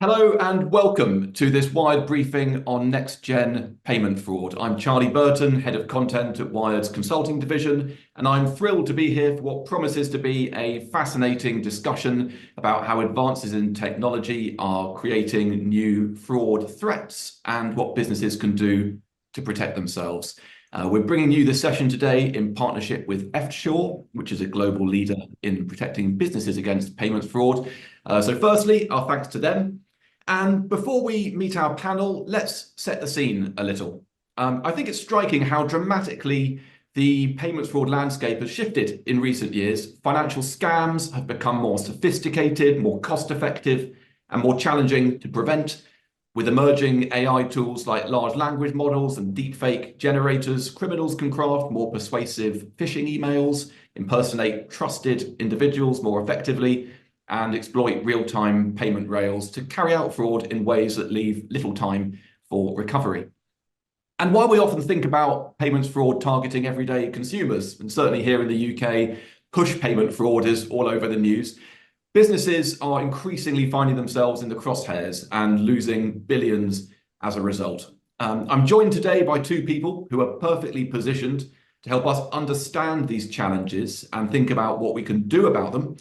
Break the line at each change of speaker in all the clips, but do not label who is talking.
Hello and welcome to this Wired briefing on next-gen payment fraud. I'm Charlie Burton, Head of Content at Wired's Consulting Division, and I'm thrilled to be here for what promises to be a fascinating discussion about how advances in technology are creating new fraud threats and what businesses can do to protect themselves. We're bringing you this session today in partnership with Eftsure, which is a global leader in protecting businesses against payments fraud. So firstly, our thanks to them. And before we meet our panel, let's set the scene a little. I think it's striking how dramatically the payments fraud landscape has shifted in recent years. Financial scams have become more sophisticated, more cost-effective, and more challenging to prevent. With emerging AI tools like large language models and deepfake generators, criminals can craft more persuasive phishing emails, impersonate trusted individuals more effectively, and exploit real-time payment rails to carry out fraud in ways that leave little time for recovery. And while we often think about payments fraud targeting everyday consumers, and certainly here in the UK, push payment fraud is all over the news, businesses are increasingly finding themselves in the crosshairs and losing billions as a result. I'm joined today by two people who are perfectly positioned to help us understand these challenges and think about what we can do about them.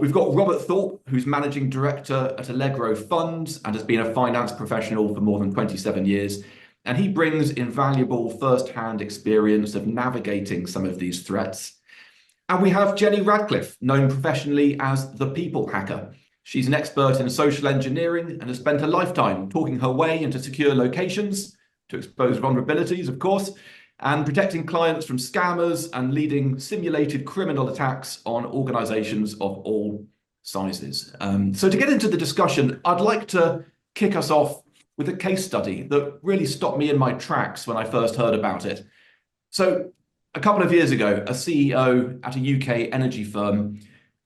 We've got Robert Thorpe, who's Managing Director at Allegro Funds and has been a finance professional for more than 27 years. And he brings invaluable first-hand experience of navigating some of these threats. And we have Jenny Radcliffe, known professionally as the People Hacker. She's an expert in social engineering and has spent a lifetime talking her way into secure locations to expose vulnerabilities, of course, and protecting clients from scammers and leading simulated criminal attacks on organizations of all sizes. So to get into the discussion, I'd like to kick us off with a case study that really stopped me in my tracks when I first heard about it. So a couple of years ago, a CEO at a UK energy firm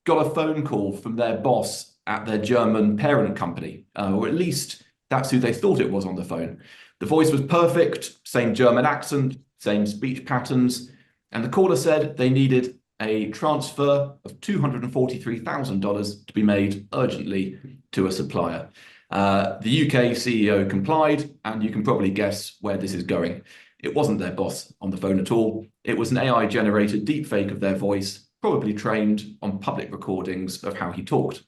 got a phone call from their boss at their German parent company, or at least that's who they thought it was on the phone. The voice was perfect, same German accent, same speech patterns, and the caller said they needed a transfer of $243,000 to be made urgently to a supplier. The UK CEO complied, and you can probably guess where this is going. It wasn't their boss on the phone at all. It was an AI-generated deepfake of their voice, probably trained on public recordings of how he talked.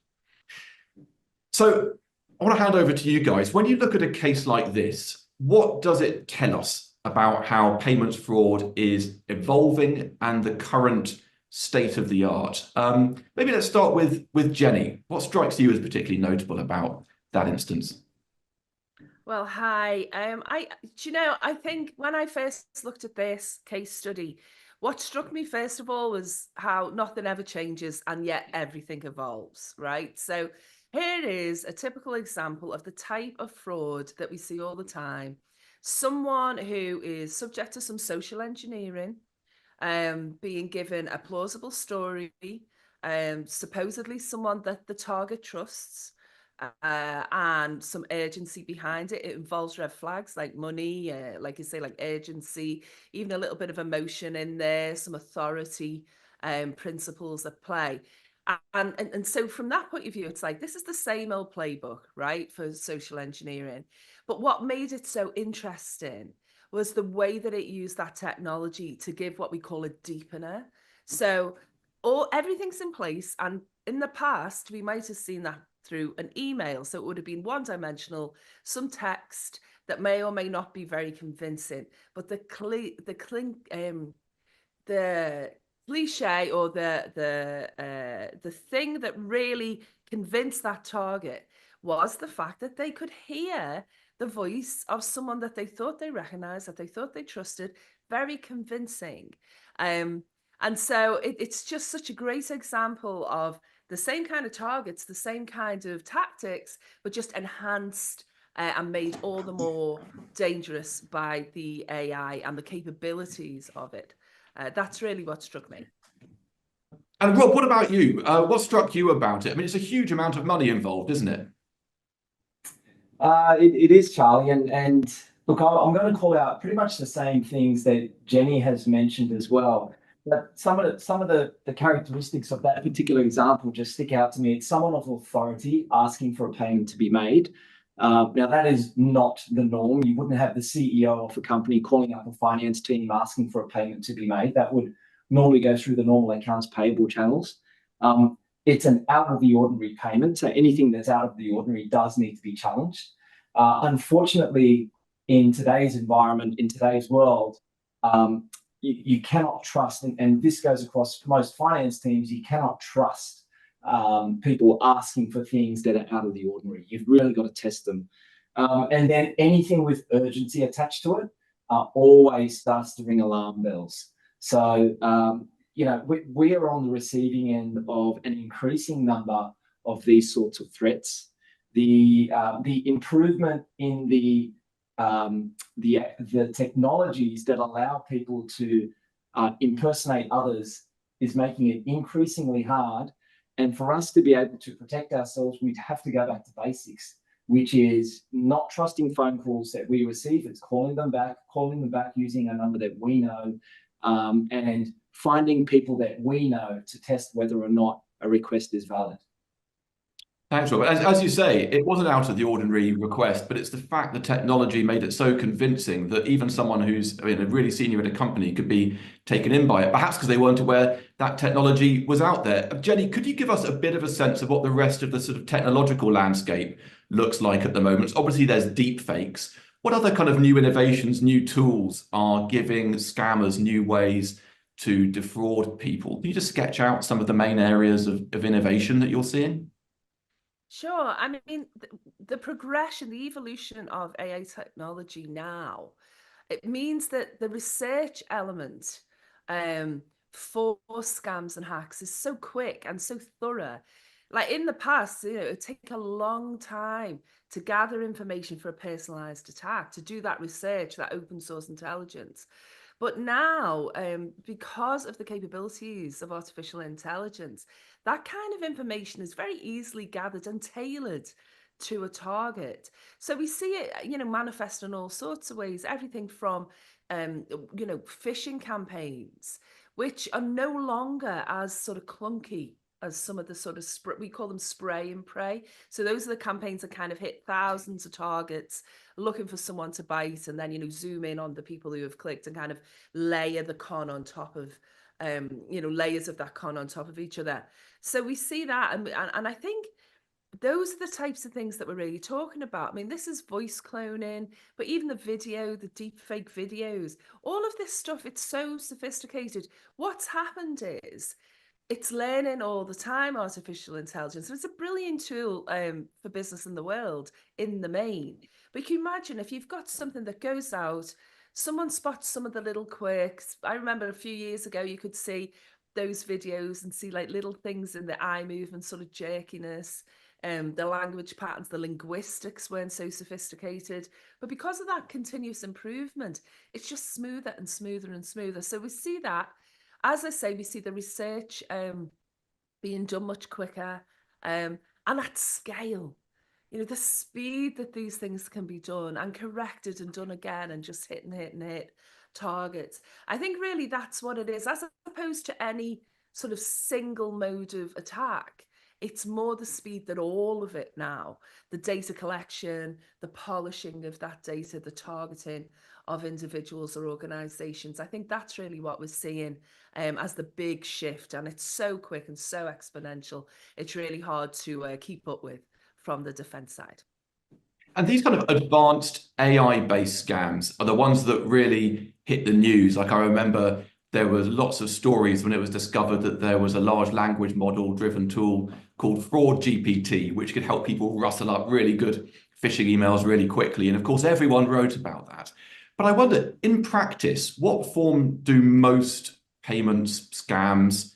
So I want to hand over to you guys. When you look at a case like this, what does it tell us about how payments fraud is evolving and the current state of the art? Maybe let's start with Jenny. What strikes you as particularly notable about that instance?
Well, hi. I think when I first looked at this case study, what struck me first of all was how nothing ever changes and yet everything evolves, right? So here is a typical example of the type of fraud that we see all the time. Someone who is subject to some social engineering, being given a plausible story, supposedly someone that the target trusts, and some urgency behind it. It involves red flags like money, like you say, like urgency, even a little bit of emotion in there, some authority principles at play. And so from that point of view, it's like, this is the same old playbook, right, for social engineering. But what made it so interesting was the way that it used that technology to give what we call a deepener. So everything's in place. And in the past, we might have seen that through an email. So it would have been one-dimensional, some text that may or may not be very convincing. But the cliche or the thing that really convinced that target was the fact that they could hear the voice of someone that they thought they recognized, that they thought they trusted, very convincing. And so it's just such a great example of the same kind of targets, the same kind of tactics, but just enhanced and made all the more dangerous by the AI and the capabilities of it. That's really what struck me.
And Rob, what about you? What struck you about it? I mean, it's a huge amount of money involved, isn't it?
It is, Charlie. And look, I'm going to call out pretty much the same things that Jenny has mentioned as well. But some of the characteristics of that particular example just stick out to me. It's someone of authority asking for a payment to be made. Now that is not the norm. You wouldn't have the CEO of a company calling up a finance team asking for a payment to be made. That would normally go through the normal accounts payable channels. It's an out of the ordinary payment. So anything that's out of the ordinary does need to be challenged. Unfortunately, in today's environment, in today's world, you cannot trust, and this goes across most finance teams, you cannot trust people asking for things that are out of the ordinary. You've really got to test them. And then anything with urgency attached to it always starts to ring alarm bells. So, we are on the receiving end of an increasing number of these sorts of threats. The improvement in the technologies that allow people to impersonate others is making it increasingly hard. And for us to be able to protect ourselves, we'd have to go back to basics, which is not trusting phone calls that we receive. It's calling them back using a number that we know, and finding people that we know to test whether or not a request is valid.
Thanks, Robert. As you say, it wasn't out of the ordinary request, but it's the fact that technology made it so convincing that even someone who's really senior at a company could be taken in by it, perhaps because they weren't aware that technology was out there. Jenny, could you give us a bit of a sense of what the rest of the sort of technological landscape looks like at the moment? Obviously, there's deep fakes. What other kind of new innovations, new tools are giving scammers new ways to defraud people? Can you just sketch out some of the main areas of innovation that you're seeing?
Sure. I mean, the progression, the evolution of AI technology now, it means that the research element for scams and hacks is so quick and so thorough. Like in the past, it would take a long time to gather information for a personalized attack, to do that research, that open source intelligence. But now, because of the capabilities of artificial intelligence, that kind of information is very easily gathered and tailored to a target. So we see it, manifest in all sorts of ways, everything from, phishing campaigns, which are no longer as sort of clunky as some of the sort of we call them spray and pray. So those are the campaigns that kind of hit thousands of targets looking for someone to bite, and then zoom in on the people who have clicked and kind of layer the con on top of layers of that con on top of each other. So we see that, and I think those are the types of things that we're really talking about. I mean, this is voice cloning, but even the video, the deep fake videos, all of this stuff, it's so sophisticated. What's happened is it's learning all the time, artificial intelligence. And it's a brilliant tool for business in the world in the main. But you can imagine if you've got something that goes out, someone spots some of the little quirks. I remember a few years ago, you could see those videos and see like little things in the eye movement, sort of jerkiness. The language patterns, the linguistics weren't so sophisticated. But because of that continuous improvement, it's just smoother and smoother and smoother. So we see that. As I say, we see the research being done much quicker and at scale. The speed that these things can be done and corrected and done again and just hit and hit and hit targets. I think really that's what it is, as opposed to any sort of single mode of attack. It's more the speed that all of it now, the data collection, the polishing of that data, the targeting of individuals or organizations. I think that's really what we're seeing as the big shift. And it's so quick and so exponential. It's really hard to keep up with from the defense side.
And these kind of advanced AI-based scams are the ones that really hit the news. Like I remember there were lots of stories when it was discovered that there was a large language model driven tool called Fraud GPT, which could help people rustle up really good phishing emails really quickly. And of course, everyone wrote about that. But I wonder, in practice, what form do most payments scams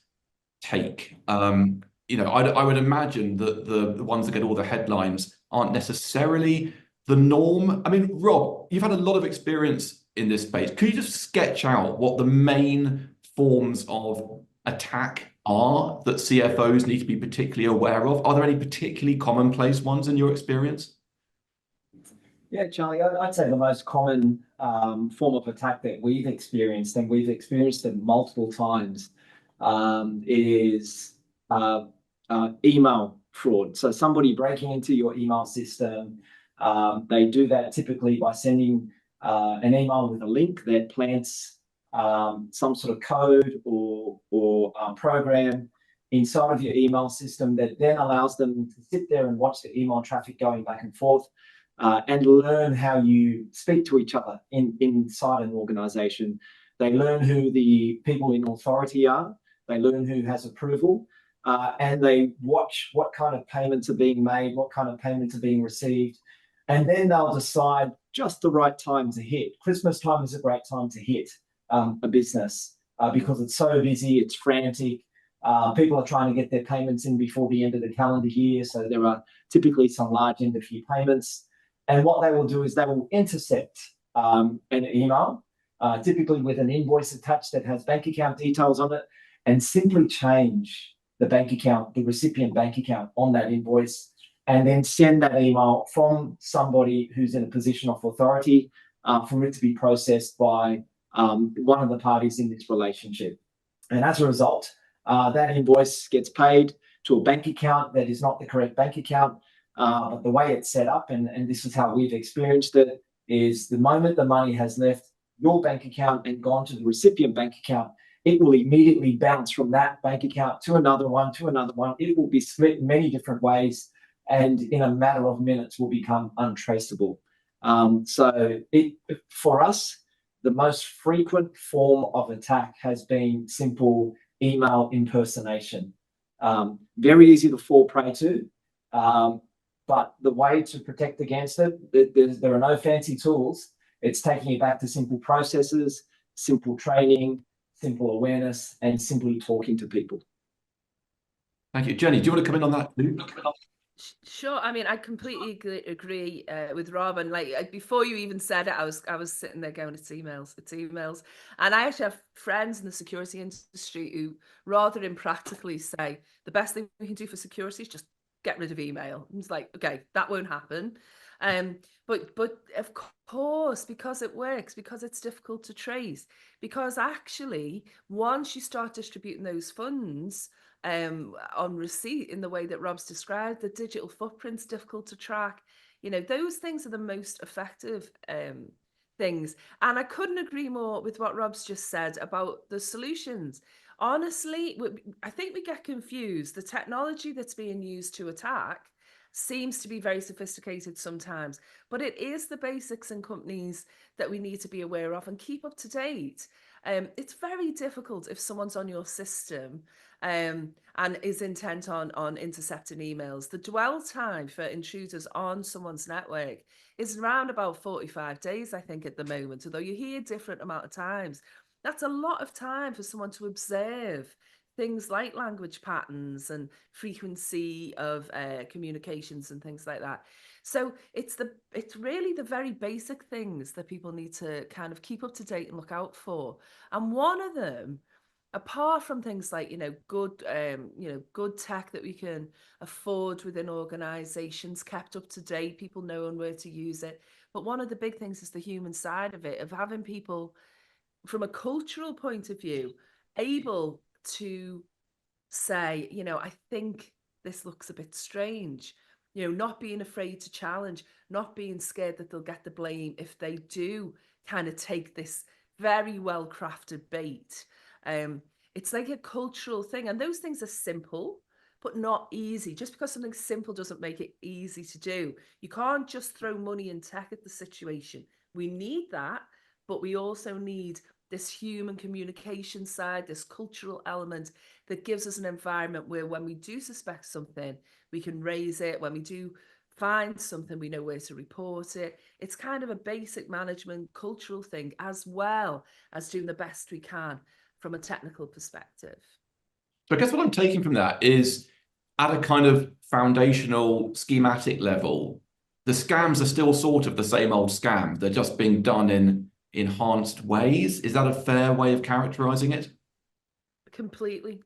take? I would imagine that the ones that get all the headlines aren't necessarily the norm. I mean, Rob, you've had a lot of experience in this space. Could you just sketch out what the main forms of attack are that CFOs need to be particularly aware of? Are there any particularly commonplace ones in your experience?
Yeah, Charlie, I'd say the most common form of attack that we've experienced, and we've experienced it multiple times, is email fraud. So somebody breaking into your email system, they do that typically by sending an email with a link that plants some sort of code or program inside of your email system that then allows them to sit there and watch the email traffic going back and forth, and learn how you speak to each other inside an organization. They learn who the people in authority are. They learn who has approval, and they watch what kind of payments are being made, what kind of payments are being received, and then they'll decide just the right time to hit. Christmas time is a great time to hit a business because it's so busy, it's frantic. People are trying to get their payments in before the end of the calendar year, so there are typically some large end-of-year payments. And what they will do is they will intercept an email, typically with an invoice attached that has bank account details on it, and simply change the bank account, the recipient bank account on that invoice, and then send that email from somebody who's in a position of authority for it to be processed by one of the parties in this relationship. And as a result, that invoice gets paid to a bank account that is not the correct bank account. But the way it's set up, and this is how we've experienced it, is the moment the money has left your bank account and gone to the recipient bank account, it will immediately bounce from that bank account to another one, to another one. It will be split in many different ways, and in a matter of minutes will become untraceable. So for us, the most frequent form of attack has been simple email impersonation. Very easy to fall prey to. But the way to protect against it, there are no fancy tools. It's taking it back to simple processes, simple training, simple awareness, and simply talking to people.
Thank you. Jenny, do you want to come in on that?
Sure. I mean, I completely agree with Rob. And like before you even said it, I was sitting there going, it's emails. And I actually have friends in the security industry who rather impractically say the best thing we can do for security is just get rid of email. And it's like, okay, that won't happen. But of course, because it works, because it's difficult to trace, because actually once you start distributing those funds on receipt in the way that Rob's described, the digital footprint's difficult to track. You know, those things are the most effective things. And I couldn't agree more with what Rob's just said about the solutions. Honestly, I think we get confused. The technology that's being used to attack seems to be very sophisticated sometimes, but it is the basics in companies that we need to be aware of and keep up to date. It's very difficult if someone's on your system and is intent on intercepting emails. The dwell time for intruders on someone's network is around about 45 days, I think, at the moment, although you hear different amount of times. That's a lot of time for someone to observe things like language patterns and frequency of communications and things like that. So it's really the very basic things that people need to kind of keep up to date and look out for. And one of them, apart from things like, good tech that we can afford within organizations, kept up to date, people knowing where to use it. But one of the big things is the human side of it, of having people from a cultural point of view, able to say, I think this looks a bit strange, not being afraid to challenge, not being scared that they'll get the blame if they do kind of take this very well crafted bait. It's like a cultural thing, and those things are simple but not easy. Just because something's simple doesn't make it easy to do. You can't just throw money and tech at the situation. We need that, but we also need this human communication side, this cultural element that gives us an environment where when we do suspect something, we can raise it. When we do find something, we know where to report it. It's kind of a basic management cultural thing, as well as doing the best we can from a technical perspective.
So I guess what I'm taking from that is, at a kind of foundational schematic level, the scams are still sort of the same old scam. They're just being done in enhanced ways. Is that a fair way of characterizing it?
Completely.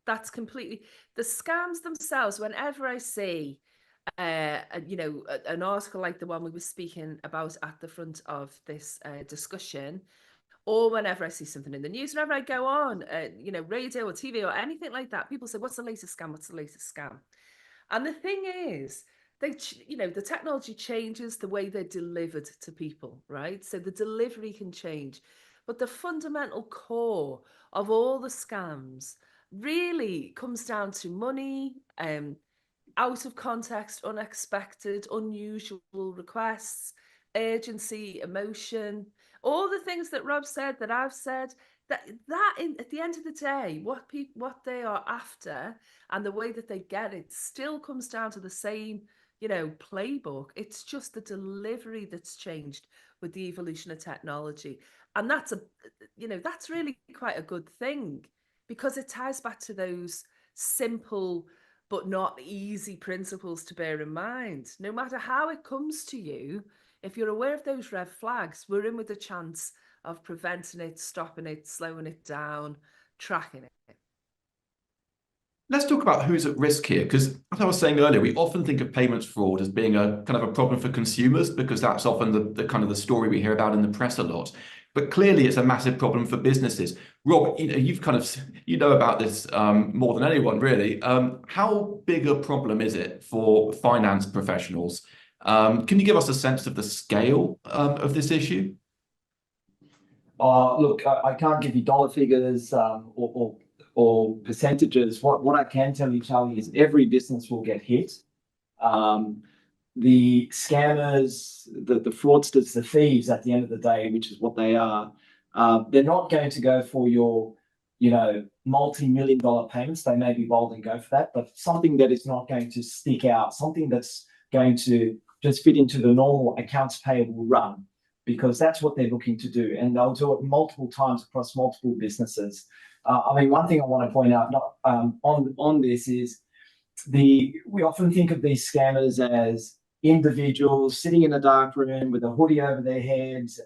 That's completely. The scams themselves, whenever I see an article like the one we were speaking about at the front of this discussion, or whenever I see something in the news, whenever I go on, radio or TV or anything like that, people say, what's the latest scam? What's the latest scam? And the thing is, the technology changes the way they're delivered to people, right? So the delivery can change. But the fundamental core of all the scams really comes down to money, out of context, unexpected, unusual requests, urgency, emotion, all the things that Rob said, that I've said, at the end of the day, what they are after and the way that they get it still comes down to the same, playbook. It's just the delivery that's changed with the evolution of technology. And that's that's really quite a good thing, because it ties back to those simple but not easy principles to bear in mind. No matter how it comes to you, if you're aware of those red flags, we're in with a chance of preventing it, stopping it, slowing it down, tracking it.
Let's talk about who's at risk here, because as I was saying earlier, we often think of payments fraud as being a kind of a problem for consumers, because that's often the kind of the story we hear about in the press a lot. But clearly, it's a massive problem for businesses. Rob, you've kind of about this more than anyone, really. How big a problem is it for finance professionals? Can you give us a sense of the scale of this issue?
Look, I can't give you dollar figures or percentages. What I can tell you, Charlie, is every business will get hit. The scammers, the fraudsters, the thieves at the end of the day, which is what they are, they're not going to go for your, multi-million-dollar payments. They may be bold and go for that, but something that is not going to stick out, something that's going to just fit into the normal accounts payable run, because that's what they're looking to do. And they'll do it multiple times across multiple businesses. One thing I want to point out on this is we often think of these scammers as individuals sitting in a dark room with a hoodie over their heads,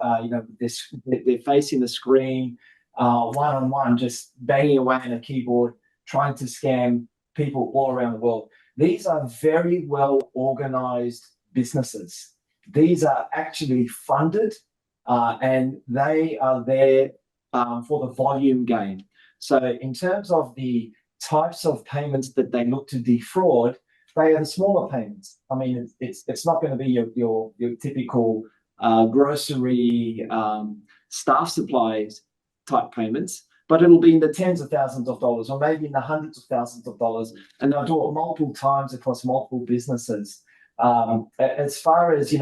they're facing the screen, one-on-one, just banging away on a keyboard, trying to scam people all around the world. These are very well organized businesses. These are actually funded, and they are there for the volume game. So in terms of the types of payments that they look to defraud, they are the smaller payments. I mean, it's not going to be your typical grocery, staff supplies type payments, but it'll be in the tens of thousands of dollars, or maybe in the hundreds of thousands of dollars, and they'll do it multiple times across multiple businesses. As far as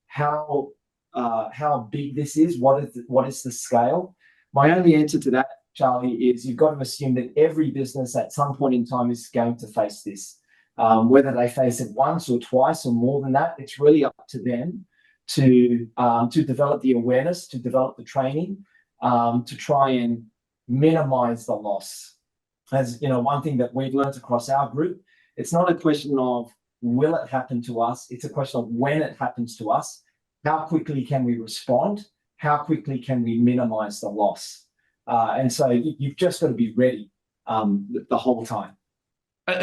how big this is, what is the scale? My only answer to that, Charlie, is you've got to assume that every business at some point in time is going to face this. Whether they face it once or twice or more than that, it's really up to them to develop the awareness, to develop the training, to try and minimize the loss. As one thing that we've learned across our group, it's not a question of will it happen to us, it's a question of when it happens to us, how quickly can we respond, how quickly can we minimize the loss. And so you've just got to be ready the whole time.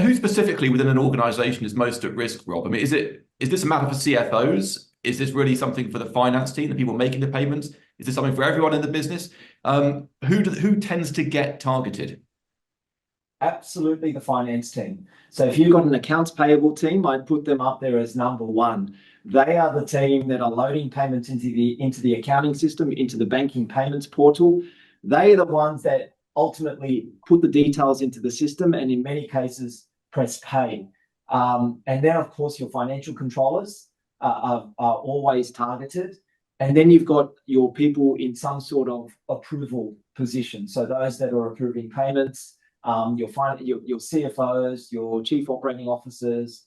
Who specifically within an organization is most at risk, Rob? I mean, is this a matter for CFOs? Is this really something for the finance team, the people making the payments? Is this something for everyone in the business? Who tends to get targeted?
Absolutely the finance team. So if you've got an accounts payable team, I'd put them up there as number one. They are the team that are loading payments into the accounting system, into the banking payments portal. They are the ones that ultimately put the details into the system and in many cases press pay. And then of course your financial controllers are always targeted. And then you've got your people in some sort of approval position. So those that are approving payments, your CFOs, your chief operating officers,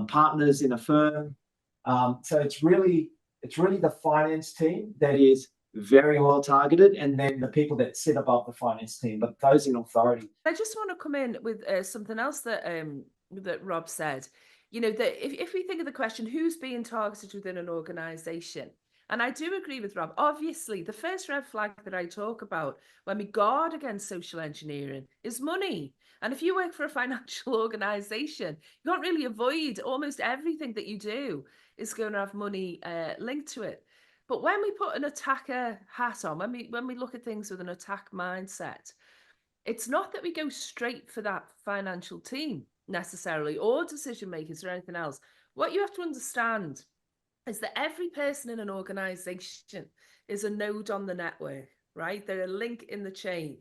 partners in a firm. So it's really the finance team that is very well targeted, and then the people that sit above the finance team, but those in authority.
I just want to come in with something else that Rob said. That if we think of the question, who's being targeted within an organization, And I do agree with Rob. Obviously, the first red flag that I talk about when we guard against social engineering is money. And if you work for a financial organization, you can't really avoid almost everything that you do is going to have money linked to it. But when we put an attacker hat on, when we look at things with an attack mindset, it's not that we go straight for that financial team necessarily, or decision makers or anything else. What you have to understand is that every person in an organization is a node on the network, right? They're a link in the chain.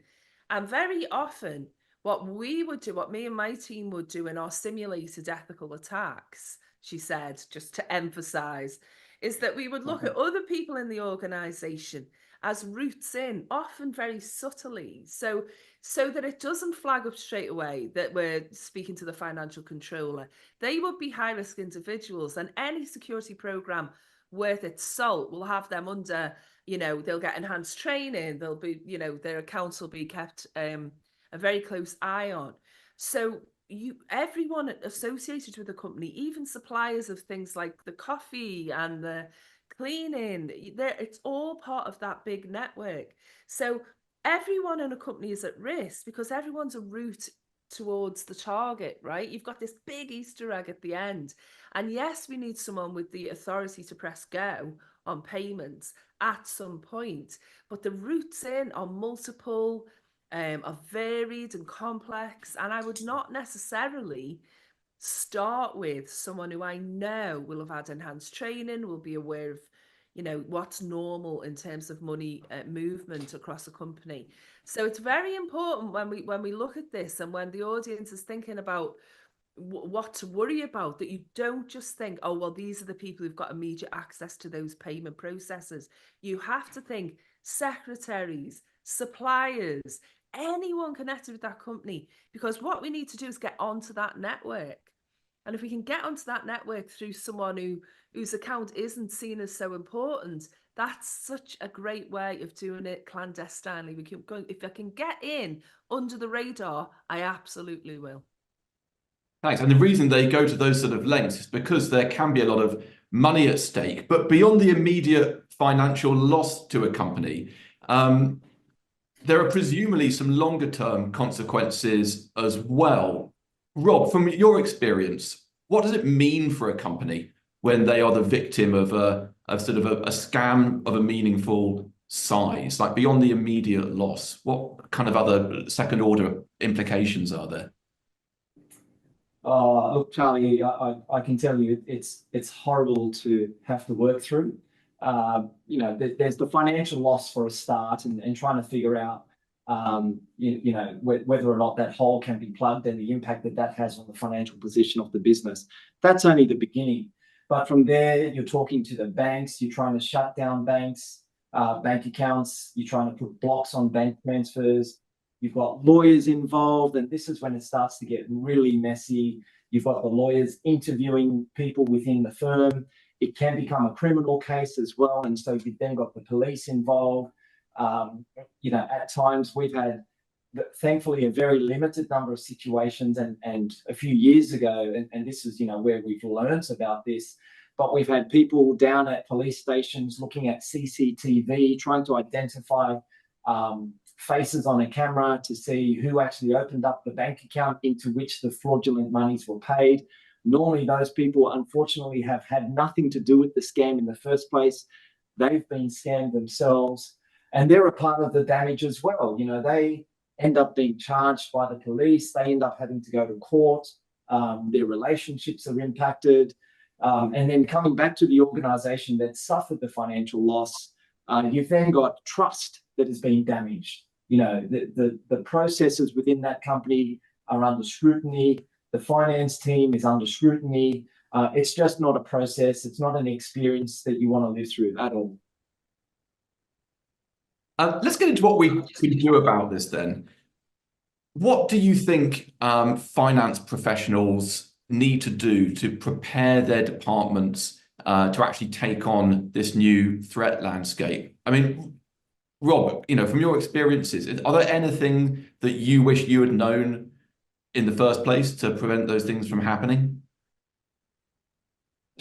And very often, what we would do, what me and my team would do in our simulated ethical attacks, she said, just to emphasize, is that we would look at other people in the organization as routes in, often very subtly, so that it doesn't flag up straight away that we're speaking to the financial controller. They would be high-risk individuals, and any security program worth its salt will have them under, they'll get enhanced training, they'll be, their accounts will be kept a very close eye on. So everyone associated with the company, even suppliers of things like the coffee and the cleaning, it's all part of that big network. So everyone in a company is at risk because everyone's a route towards the target, right? You've got this big Easter egg at the end. And yes, we need someone with the authority to press go on payments at some point, but the routes in are multiple, are varied and complex, and I would not necessarily start with someone who I know will have had enhanced training, will be aware of, what's normal in terms of money movement across a company. So it's very important when we look at this, and when the audience is thinking about what to worry about, that you don't just think, oh, well, these are the people who've got immediate access to those payment processes. You have to think secretaries, suppliers, anyone connected with that company, because what we need to do is get onto that network. And if we can get onto that network through someone whose account isn't seen as so important, that's such a great way of doing it clandestinely. If I can get in under the radar, I absolutely will.
Thanks. And the reason they go to those sort of lengths is because there can be a lot of money at stake. But beyond the immediate financial loss to a company, there are presumably some longer term consequences as well. Rob, from your experience, what does it mean for a company when they are the victim of a scam of a meaningful size, like beyond the immediate loss? What kind of other second order implications are there?
Look, Charlie, I can tell you it's horrible to have to work through. There's the financial loss for a start, and trying to figure out, whether or not that hole can be plugged and the impact that has on the financial position of the business. That's only the beginning. But from there, you're talking to the banks, you're trying to shut down banks, bank accounts, you're trying to put blocks on bank transfers. You've got lawyers involved, and this is when it starts to get really messy. You've got the lawyers interviewing people within the firm. It can become a criminal case as well, and so you've then got the police involved. At times we've had, thankfully, a very limited number of situations, and a few years ago, and this is where we've learned about this, but we've had people down at police stations looking at CCTV, trying to identify faces on a camera to see who actually opened up the bank account into which the fraudulent monies were paid. Normally, those people, unfortunately, have had nothing to do with the scam in the first place. They've been scammed themselves, and they're a part of the damage as well. They end up being charged by the police. They end up having to go to court. Their relationships are impacted. And then coming back to the organization that suffered the financial loss, you've then got trust that has been damaged. The processes within that company are under scrutiny. The finance team is under scrutiny. It's just not a process. It's not an experience that you want to live through at all.
Let's get into what we can do about this then. What do you think finance professionals need to do to prepare their departments to actually take on this new threat landscape? I mean, Rob, from your experiences, are there anything that you wish you had known in the first place to prevent those things from happening?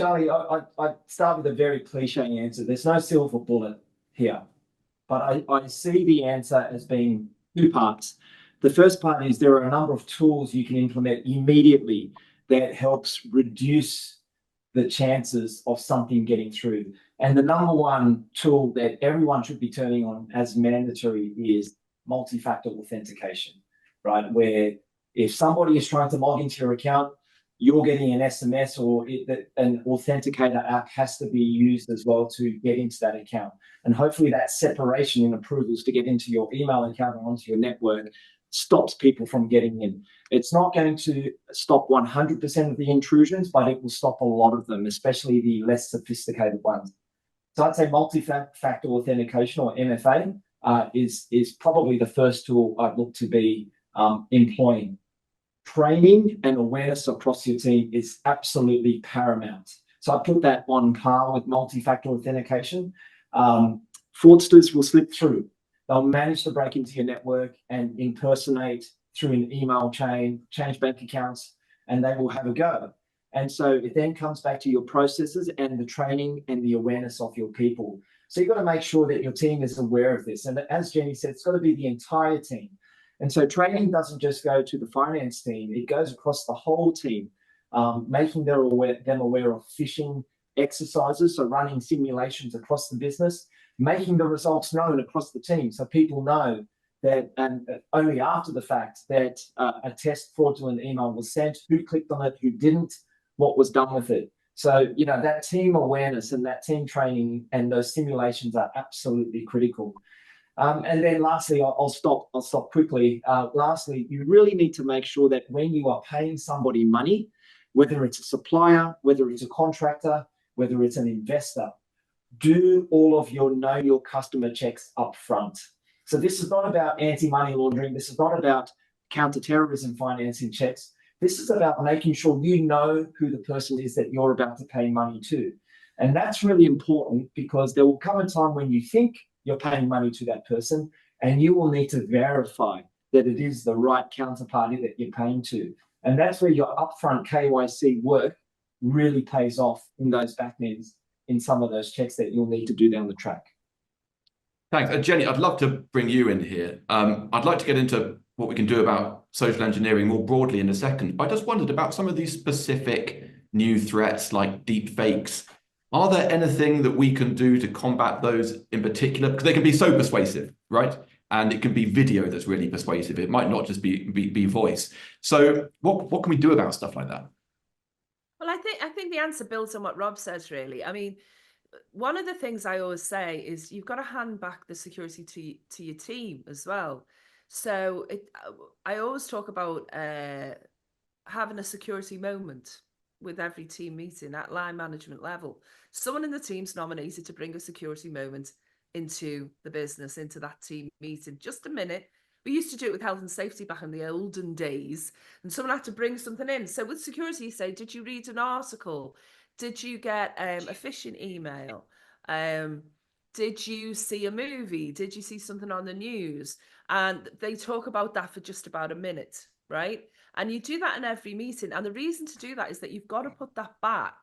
Charlie, I start with a very cliche answer. There's no silver bullet here, but I see the answer as being two parts. The first part is there are a number of tools you can implement immediately that helps reduce the chances of something getting through. And the number one tool that everyone should be turning on as mandatory is multi-factor authentication, right? Where if somebody is trying to log into your account, you're getting an SMS or an authenticator app has to be used as well to get into that account. And hopefully that separation in approvals to get into your email account and onto your network stops people from getting in. It's not going to stop 100% of the intrusions, but it will stop a lot of them, especially the less sophisticated ones. So I'd say multi-factor authentication, or MFA, is probably the first tool I'd look to be employing. Training and awareness across your team is absolutely paramount. So I put that on par with multi-factor authentication. Fraudsters will slip through. They'll manage to break into your network and impersonate through an email chain, change bank accounts, and they will have a go. And so it then comes back to your processes and the training and the awareness of your people. So you've got to make sure that your team is aware of this. And as Jenny said, it's got to be the entire team. And so training doesn't just go to the finance team, it goes across the whole team, making them aware of phishing exercises, so running simulations across the business, making the results known across the team so people know that, and only after the fact, that a test fraudulent email was sent, who clicked on it, who didn't, what was done with it. So, you know, that team awareness and that team training and those simulations are absolutely critical. And then lastly, I'll stop quickly. Lastly, you really need to make sure that when you are paying somebody money, whether it's a supplier, whether it's a contractor, whether it's an investor, do all of your know your customer checks up front. So this is not about anti-money laundering. This is not about counter-terrorism financing checks. This is about making sure you know who the person is that you're about to pay money to. And that's really important because there will come a time when you think you're paying money to that person and you will need to verify that it is the right counterparty that you're paying to. And that's where your upfront KYC work really pays off in those back ends in some of those checks that you'll need to do down the track.
Thanks. Jenny, I'd love to bring you in here. I'd like to get into what we can do about social engineering more broadly in a second. But I just wondered about some of these specific new threats like deep fakes. Are there anything that we can do to combat those in particular? Because they can be so persuasive, right? And it can be video that's really persuasive. It might not just be voice. So what can we do about stuff like that?
Well, I think the answer builds on what Rob says, really. I mean, one of the things I always say is you've got to hand back the security to your team as well. So I always talk about having a security moment with every team meeting at line management level. Someone in the team's nominated to bring a security moment into the business, into that team meeting. Just a minute. We used to do it with health and safety back in the olden days, and someone had to bring something in. So with security, you say, did you read an article? Did you get a phishing email? Did you see a movie? Did you see something on the news? And they talk about that for just about a minute, right? And you do that in every meeting. And the reason to do that is that you've got to put that back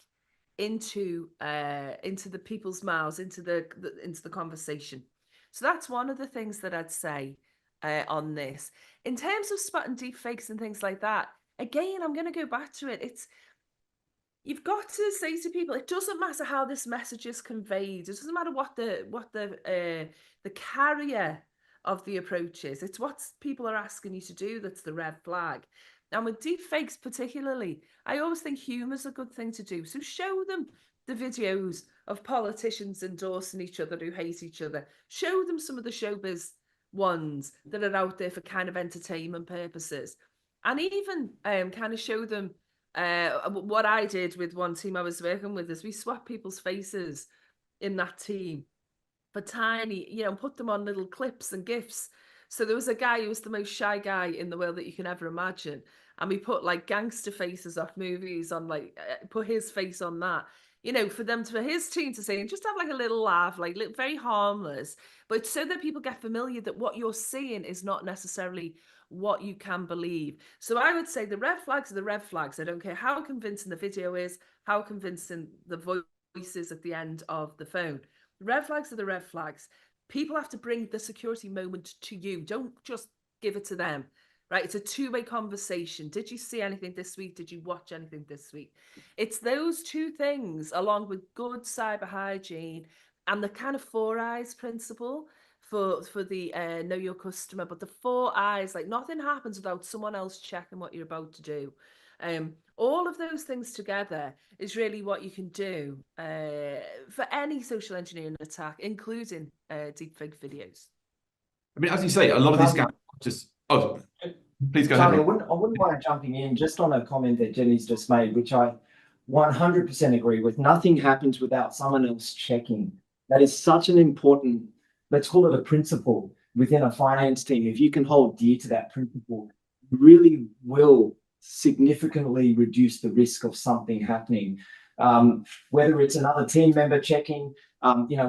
into the people's mouths, into the conversation. So that's one of the things that I'd say on this. In terms of spotting deep fakes and things like that, again, I'm going to go back to it. You've got to say to people, it doesn't matter how this message is conveyed. It doesn't matter what the carrier of the approach is. It's what people are asking you to do that's the red flag. And with deep fakes particularly, I always think humour's a good thing to do. So show them the videos of politicians endorsing each other who hate each other. Show them some of the showbiz ones that are out there for kind of entertainment purposes. And even kind of show them what I did with one team I was working with is we swapped people's faces in that team for tiny, put them on little clips and GIFs. So there was a guy who was the most shy guy in the world that you can ever imagine. And we put like gangster faces off movies on, like, put his face on that, for his team to say, and just have like a little laugh, like very harmless, but so that people get familiar that what you're seeing is not necessarily what you can believe. So I would say the red flags are the red flags. I don't care how convincing the video is, how convincing the voices at the end of the phone. The red flags are the red flags. People have to bring the security moment to you. Don't just give it to them, right? It's a two-way conversation. Did you see anything this week? Did you watch anything this week? It's those two things, along with good cyber hygiene and the kind of 4 eyes principle for the know your customer. But the 4 eyes, like nothing happens without someone else checking what you're about to do. All of those things together is really what you can do for any social engineering attack, including deepfake videos.
I mean, as you say, a lot of these scams just... Oh, please go ahead.
Charlie, I wouldn't mind jumping in just on a comment that Jenny's just made, which I 100% agree with. Nothing happens without someone else checking. That is such an important, let's call it a principle within a finance team. If you can hold dear to that principle, you really will significantly reduce the risk of something happening. Whether it's another team member checking,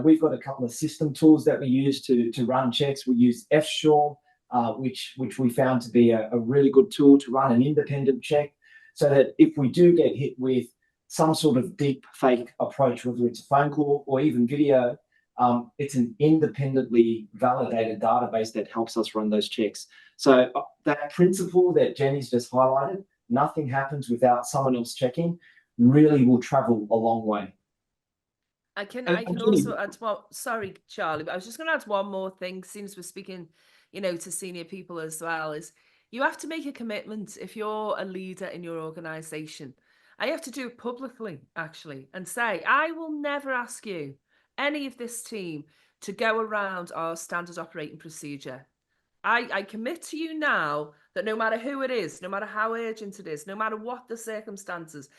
we've got a couple of system tools that we use to run checks. We use Eftsure, which we found to be a really good tool to run an independent check, so that if we do get hit with some sort of deep fake approach, whether it's a phone call or even video, it's an independently validated database that helps us run those checks. So that principle that Jenny's just highlighted, nothing happens without someone else checking, really will travel a long way.
I can also add one. Sorry, Charlie, but I was just going to add one more thing. Since we're speaking, to senior people as well, is you have to make a commitment if you're a leader in your organization. I have to do it publicly, actually, and say, I will never ask you, any of this team, to go around our standard operating procedure. I commit to you now that no matter who it is, no matter how urgent it is, no matter what the circumstances,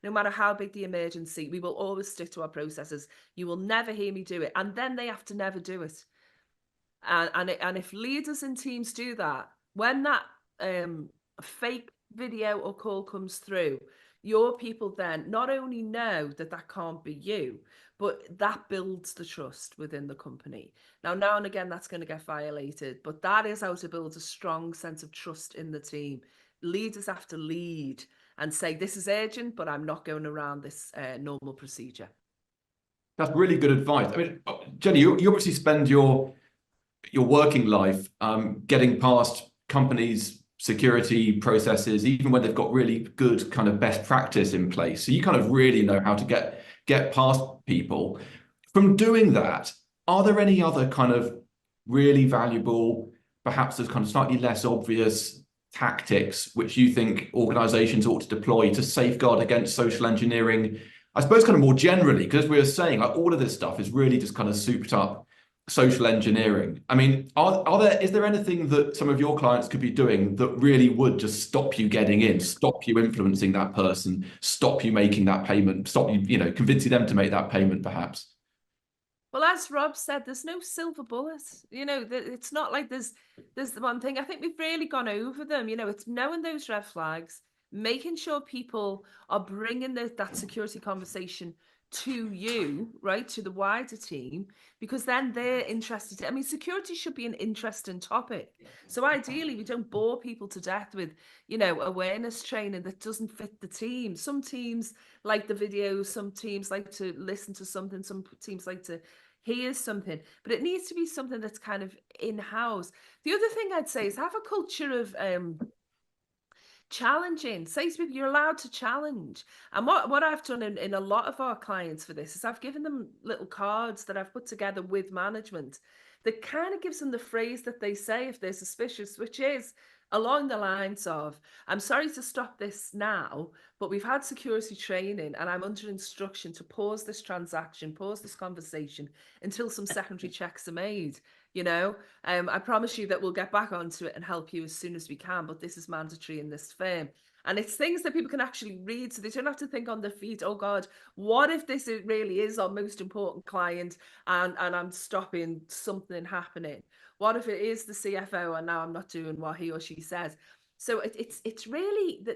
no matter how big the emergency, we will always stick to our processes. You will never hear me do it. And then they have to never do it. And if leaders and teams do that, when that fake video or call comes through, your people then not only know that can't be you, but that builds the trust within the company. Now and again, that's going to get violated, but that is how to build a strong sense of trust in the team. Leaders have to lead and say, this is urgent, but I'm not going around this normal procedure.
That's really good advice. I mean, Jenny, you obviously spend your working life getting past companies' security processes, even when they've got really good kind of best practice in place. So you kind of really know how to get past people. From doing that, are there any other kind of really valuable, perhaps there's kind of slightly less obvious tactics which you think organizations ought to deploy to safeguard against social engineering? I suppose kind of more generally, because we were saying, like, all of this stuff is really just kind of souped up social engineering. I mean, is there anything that some of your clients could be doing that really would just stop you getting in, stop you influencing that person, stop you making that payment, stop you, convincing them to make that payment, perhaps?
Well, as Rob said, there's no silver bullet. It's not like there's the one thing. I think we've really gone over them. It's knowing those red flags, making sure people are bringing that security conversation to you, right, to the wider team, because then they're interested. I mean, security should be an interesting topic. So ideally, we don't bore people to death with, awareness training that doesn't fit the team. Some teams like the videos, some teams like to listen to something, some teams like to hear something, but it needs to be something that's kind of in-house. The other thing I'd say is have a culture of challenging. Say to people, you're allowed to challenge. And what I've done in a lot of our clients for this is I've given them little cards that I've put together with management that kind of gives them the phrase that they say if they're suspicious, which is along the lines of, I'm sorry to stop this now, but we've had security training and I'm under instruction to pause this transaction, pause this conversation until some secondary checks are made. I promise you that we'll get back onto it and help you as soon as we can, but this is mandatory in this firm. And it's things that people can actually read, so they don't have to think on their feet, oh God, what if this really is our most important client and I'm stopping something happening? What if it is the CFO and now I'm not doing what he or she says? So it's really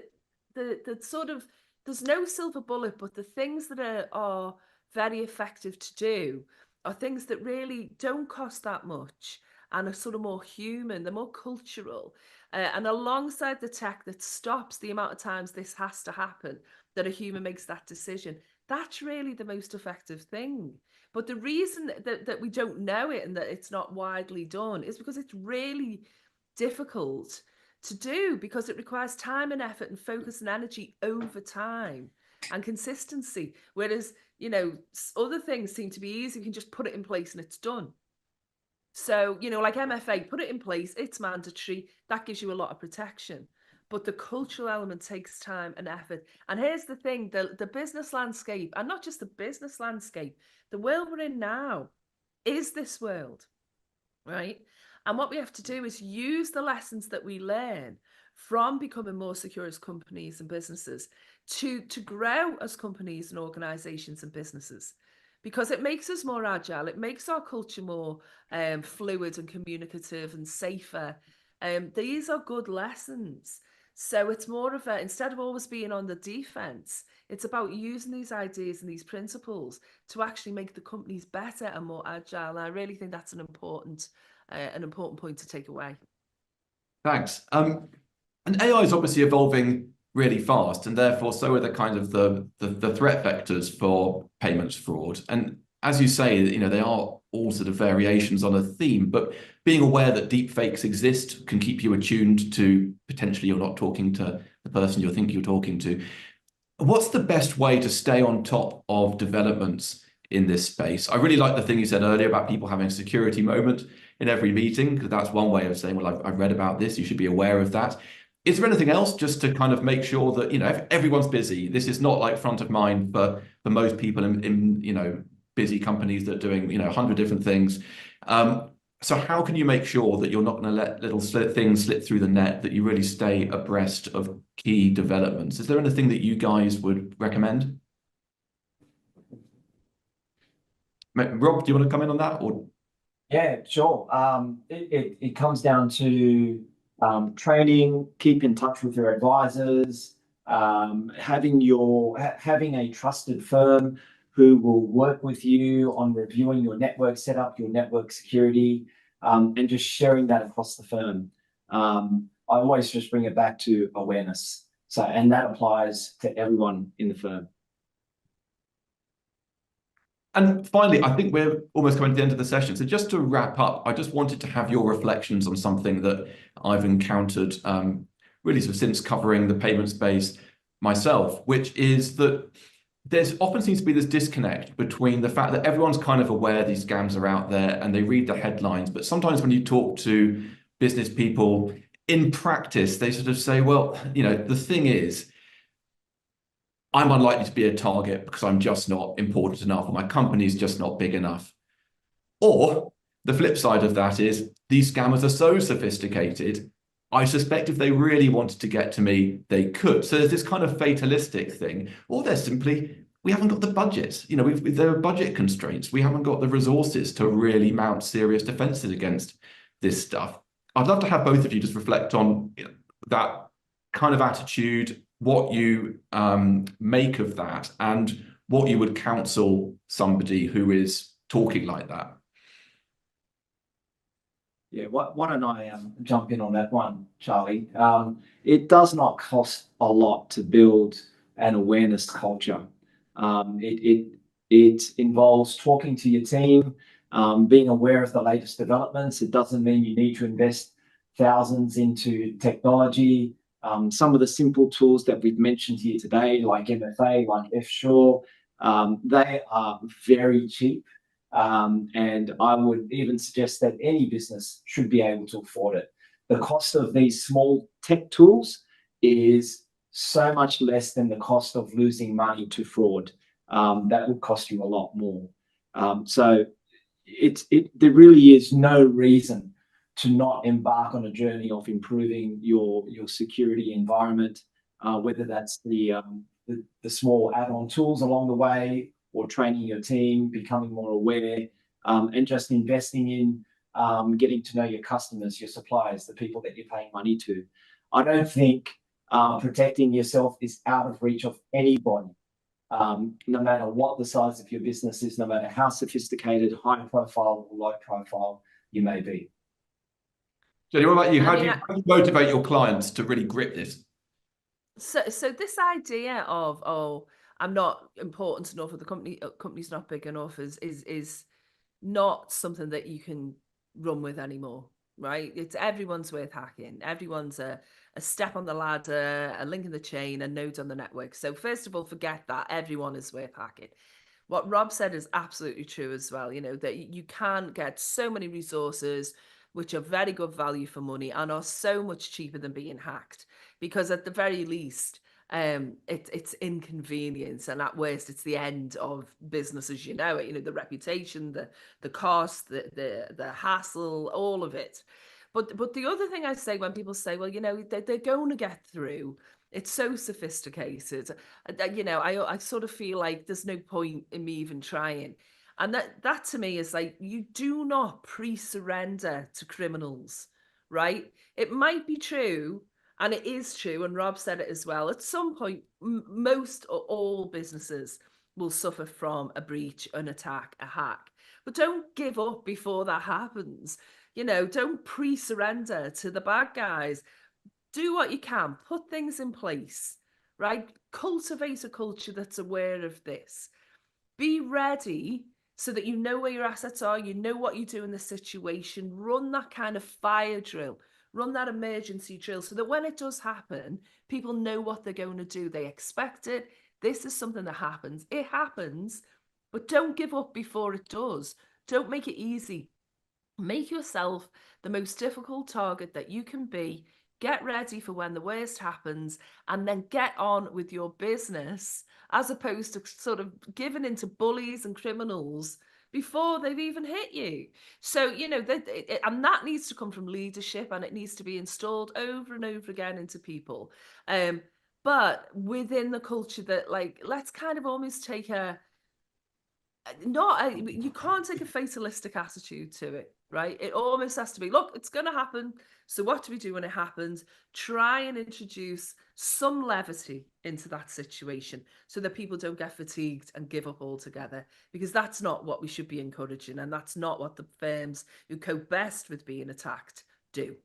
the sort of, there's no silver bullet, but the things that are very effective to do are things that really don't cost that much and are sort of more human, they're more cultural. And alongside the tech that stops the amount of times this has to happen, that a human makes that decision. That's really the most effective thing. But the reason that we don't know it and that it's not widely done is because it's really difficult to do, because it requires time and effort and focus and energy over time and consistency. Whereas, you know, other things seem to be easy. You can just put it in place and it's done. So, you know, like MFA, put it in place, it's mandatory. That gives you a lot of protection. But the cultural element takes time and effort. And here's the thing, the business landscape, and not just the business landscape, the world we're in now is this world, right? And what we have to do is use the lessons that we learn from becoming more secure as companies and businesses to grow as companies and organizations and businesses, because it makes us more agile. It makes our culture more fluid and communicative and safer. These are good lessons. So it's more of a, instead of always being on the defense, it's about using these ideas and these principles to actually make the companies better and more agile. And I really think that's an important point to take away.
Thanks. And AI is obviously evolving really fast, and therefore so are the kind of the threat vectors for payments fraud. And as you say, you know, they are all sort of variations on a theme, but being aware that deep fakes exist can keep you attuned to potentially you're not talking to the person you think you're talking to. What's the best way to stay on top of developments in this space? I really like the thing you said earlier about people having a security moment in every meeting, because that's one way of saying, well, I've read about this, you should be aware of that. Is there anything else just to kind of make sure that, you know, everyone's busy? This is not like front of mind for most people in you know, busy companies that are doing, you know, 100 different things. So how can you make sure that you're not going to let little things slip through the net, that you really stay abreast of key developments? Is there anything that you guys would recommend? Rob, do you want to come in on that? Or?
Yeah, sure. It comes down to training, keep in touch with your advisors, having a trusted firm who will work with you on reviewing your network setup, your network security, and just sharing that across the firm. I always just bring it back to awareness. So, and that applies to everyone in the firm.
And finally, I think we're almost coming to the end of the session. So just to wrap up, I just wanted to have your reflections on something that I've encountered really sort of since covering the payment space myself, which is that there's often seems to be this disconnect between the fact that everyone's kind of aware these scams are out there and they read the headlines, but sometimes when you talk to business people in practice, they sort of say, well, you know, the thing is, I'm unlikely to be a target because I'm just not important enough, or my company's just not big enough. Or the flip side of that is these scammers are so sophisticated, I suspect if they really wanted to get to me, they could. So there's this kind of fatalistic thing, or there's simply, we haven't got the budget. You know, there are budget constraints. We haven't got the resources to really mount serious defenses against this stuff. I'd love to have both of you just reflect on, you know, that kind of attitude, what you make of that, and what you would counsel somebody who is talking like that.
Yeah, why don't I jump in on that one, Charlie? It does not cost a lot to build an awareness culture. It involves talking to your team, being aware of the latest developments. It doesn't mean you need to invest thousands into technology. Some of the simple tools that we've mentioned here today, like MFA, like Eftsure, they are very cheap. And I would even suggest that any business should be able to afford it. The cost of these small tech tools is so much less than the cost of losing money to fraud. That would cost you a lot more. So there really is no reason to not embark on a journey of improving your security environment, whether that's the small add-on tools along the way, or training your team, becoming more aware, and just investing in getting to know your customers, your suppliers, the people that you're paying money to. I don't think protecting yourself is out of reach of anybody, no matter what the size of your business is, no matter how sophisticated, high profile or low profile you may be.
Jenny, what about you? How do you motivate your clients to really grip this?
So this idea of, oh, I'm not important enough, or the company's not big enough, is not something that you can run with anymore, right? It's everyone's worth hacking. Everyone's a step on the ladder, a link in the chain, a node on the network. So first of all, forget that everyone is worth hacking. What Rob said is absolutely true as well. You know, that you can get so many resources which are very good value for money and are so much cheaper than being hacked, because at the very least, it's inconvenience, and at worst it's the end of business as you know it. You know, the reputation, the cost, the hassle, all of it. But the other thing I say when people say, well, you know, they're going to get through, it's so sophisticated, you know, I sort of feel like there's no point in me even trying. And that to me is like, you do not pre-surrender to criminals, right? It might be true, and it is true, and Rob said it as well. At some point, most or all businesses will suffer from a breach, an attack, a hack. But don't give up before that happens. You know, don't pre-surrender to the bad guys. Do what you can, put things in place, right? Cultivate a culture that's aware of this. Be ready so that you know where your assets are, you know what you do in the situation. Run that kind of fire drill, run that emergency drill, so that when it does happen, people know what they're going to do. They expect it. This is something that happens. It happens, but don't give up before it does. Don't make it easy. Make yourself the most difficult target that you can be. Get ready for when the worst happens, and then get on with your business, as opposed to sort of giving into bullies and criminals before they've even hit you. So, you know, and that needs to come from leadership, and it needs to be installed over and over again into people. But within the culture that, like, let's kind of almost take you can't take a fatalistic attitude to it, right? It almost has to be, look, it's going to happen. So what do we do when it happens? Try and introduce some levity into that situation so that people don't get fatigued and give up altogether, because that's not what we should be encouraging. And that's not what the firms who cope best with being attacked do.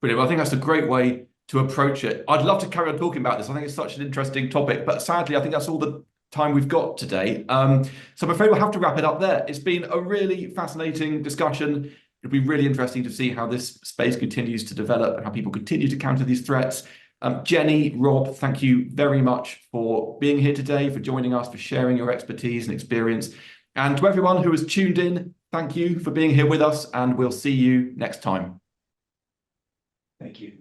Brilliant. Well, I think that's a great way to approach it. I'd love to carry on talking about this. I think it's such an interesting topic, but sadly, I think that's all the time we've got today. So I'm afraid we'll have to wrap it up there. It's been a really fascinating discussion. It'll be really interesting to see how this space continues to develop and how people continue to counter these threats. Jenny, Rob, thank you very much for being here today, for joining us, for sharing your expertise and experience. And to everyone who has tuned in, thank you for being here with us, and we'll see you next time.
Thank you.